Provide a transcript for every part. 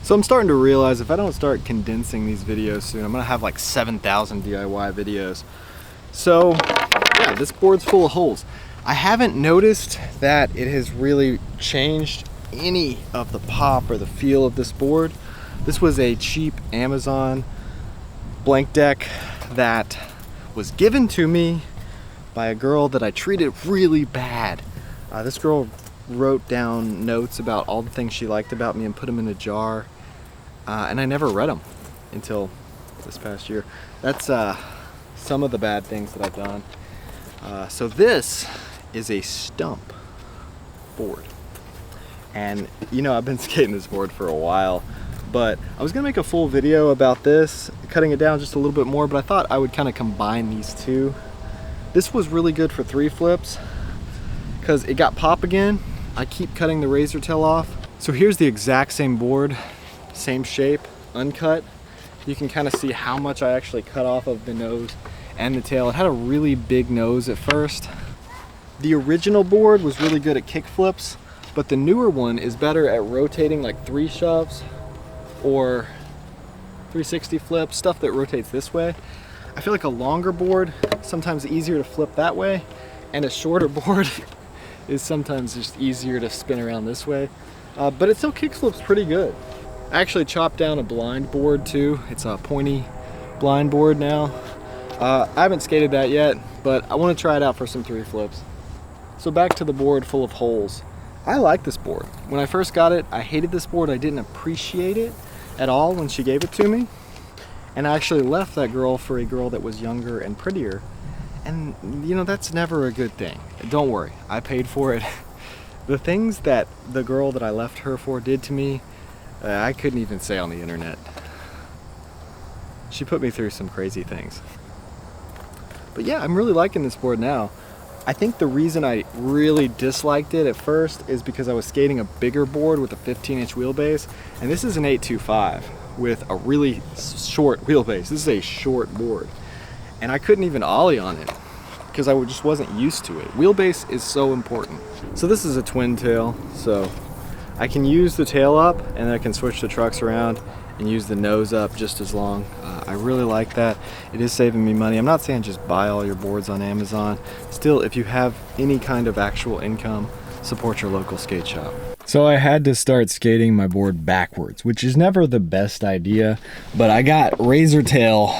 So I'm starting to realize if I don't start condensing these videos soon, I'm gonna have like 7,000 DIY videos. So yeah, this board's full of holes. I haven't noticed that it has really changed any of the pop or the feel of this board. This was a cheap Amazon blank deck that was given to me by a girl that I treated really bad. This girl wrote down notes about all the things she liked about me and put them in a jar, and I never read them until this past year. That's some of the bad things that I've done. So this is a Stump board, and you know, I've been skating this board for a while, but I was gonna make a full video about this, cutting it down just a little bit more, but I thought I would kind of combine these two. This was really good for 3 flips because it got pop again. I keep cutting the razor tail off. So here's the exact same board, same shape, uncut. You can kind of see how much I actually cut off of the nose and the tail. It had a really big nose at first. The original board was really good at kick flips, but the newer one is better at rotating like 3 shoves or 360 flips, stuff that rotates this way. I feel like a longer board, sometimes easier to flip that way, and a shorter board is sometimes just easier to spin around this way. But it still kick flips pretty good. I actually chopped down a blind board too. It's a pointy blind board now. I haven't skated that yet, but I want to try it out for some 3 flips. So back to the board full of holes. I like this board. When I first got it, I hated this board. I didn't appreciate it at all when she gave it to me. And I actually left that girl for a girl that was younger and prettier. And you know, that's never a good thing. Don't worry, I paid for it. The things that the girl that I left her for did to me, I couldn't even say on the internet. She put me through some crazy things. But yeah, I'm really liking this board now. I think the reason I really disliked it at first is because I was skating a bigger board with a 15-inch wheelbase, and this is an 825 with a really short wheelbase. This is a short board, and I couldn't even ollie on it because I just wasn't used to it. Wheelbase is so important. So this is a twin tail, so I can use the tail up and then I can switch the trucks around and use the nose up just as long. I really like that. It is saving me money. I'm not saying just buy all your boards on Amazon. Still, if you have any kind of actual income, support your local skate shop. So I had to start skating my board backwards, which is never the best idea, but I got razor tail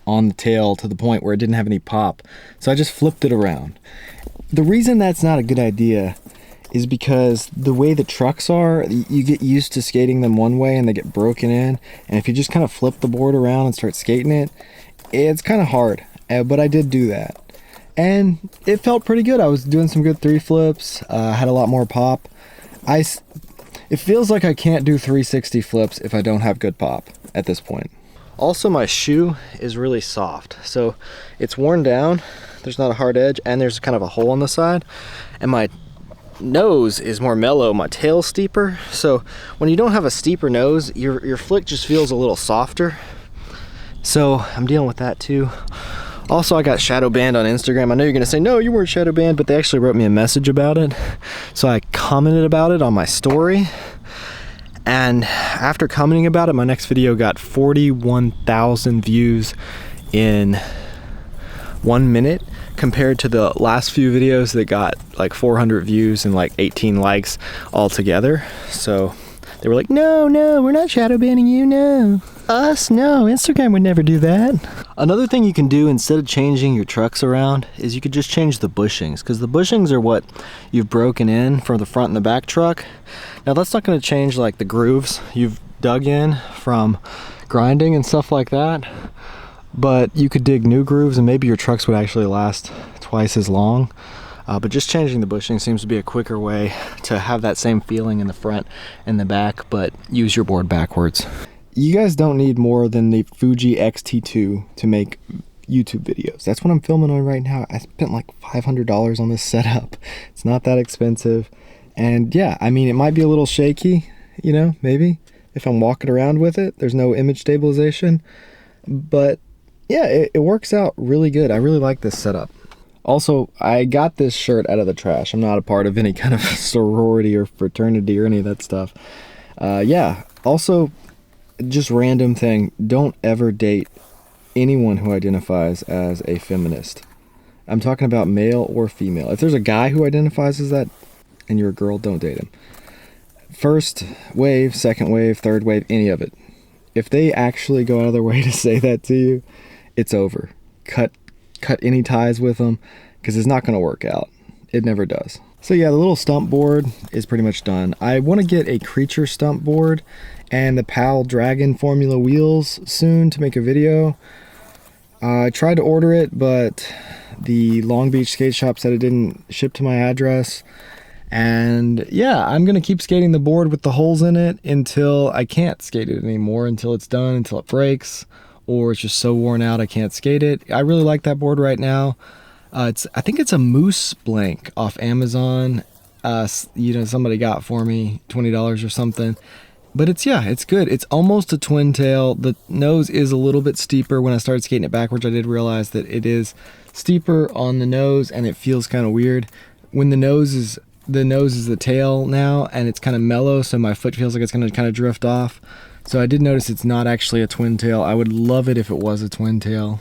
on the tail to the point where it didn't have any pop. So I just flipped it around. The reason that's not a good idea is because the way the trucks are, you get used to skating them one way and they get broken in. And if you just kind of flip the board around and start skating it, it's kind of hard. But I did do that. And it felt pretty good. I was doing some good 3 flips, had a lot more pop. It feels like I can't do 360 flips if I don't have good pop at this point. Also, my shoe is really soft. So it's worn down, there's not a hard edge, and there's kind of a hole on the side. And my nose is more mellow, my tail's steeper. So when you don't have a steeper nose, your flick just feels a little softer. So I'm dealing with that too. Also, I got shadow banned on Instagram. I know you're gonna say, no, you weren't shadow banned, but they actually wrote me a message about it. So I commented about it on my story. And after commenting about it, my next video got 41,000 views in 1 minute, compared to the last few videos that got like 400 views and like 18 likes all together. So they were like, no, we're not shadow banning you, no. Us, no, Instagram would never do that. Another thing you can do instead of changing your trucks around is you could just change the bushings, because the bushings are what you've broken in for the front and the back truck. Now that's not going to change like the grooves you've dug in from grinding and stuff like that, but you could dig new grooves and maybe your trucks would actually last twice as long. But just changing the bushing seems to be a quicker way to have that same feeling in the front and the back, but use your board backwards. You guys don't need more than the Fuji X-T2 to make YouTube videos. That's what I'm filming on right now. I spent like $500 on this setup. It's not that expensive. And yeah, I mean, it might be a little shaky, you know, maybe if I'm walking around with it. There's no image stabilization. But yeah, it works out really good. I really like this setup. Also, I got this shirt out of the trash. I'm not a part of any kind of sorority or fraternity or any of that stuff. Yeah, Also, just random thing, don't ever date anyone who identifies as a feminist. I'm talking about male or female. If there's a guy who identifies as that and you're a girl, don't date him. First wave, second wave, third wave, any of it. If they actually go out of their way to say that to you, it's over. Cut any ties with them, because it's not going to work out. It never does. So yeah, the little stump board is pretty much done. I want to get a creature stump board and the PAL Dragon Formula wheels soon to make a video. I tried to order it, but the Long Beach skate shop said it didn't ship to my address. And yeah, I'm going to keep skating the board with the holes in it until I can't skate it anymore, until it's done, until it breaks, or it's just so worn out I can't skate it. I really like that board right now. I think it's a Moose blank off Amazon. Somebody got for me $20 or something. But it's good. It's almost a twin tail. The nose is a little bit steeper. When I started skating it backwards, I did realize that it is steeper on the nose, and it feels kind of weird. When the nose is the tail now, and it's kind of mellow, so my foot feels like it's going to kind of drift off. So I did notice it's not actually a twin tail. I would love it if it was a twin tail.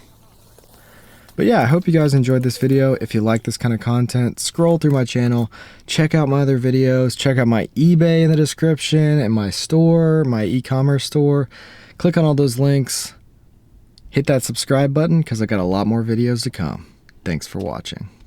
But yeah, I hope you guys enjoyed this video. If you like this kind of content, scroll through my channel, check out my other videos, check out my eBay in the description, and my store, my e-commerce store. Click on all those links. Hit that subscribe button, because I got a lot more videos to come. Thanks for watching.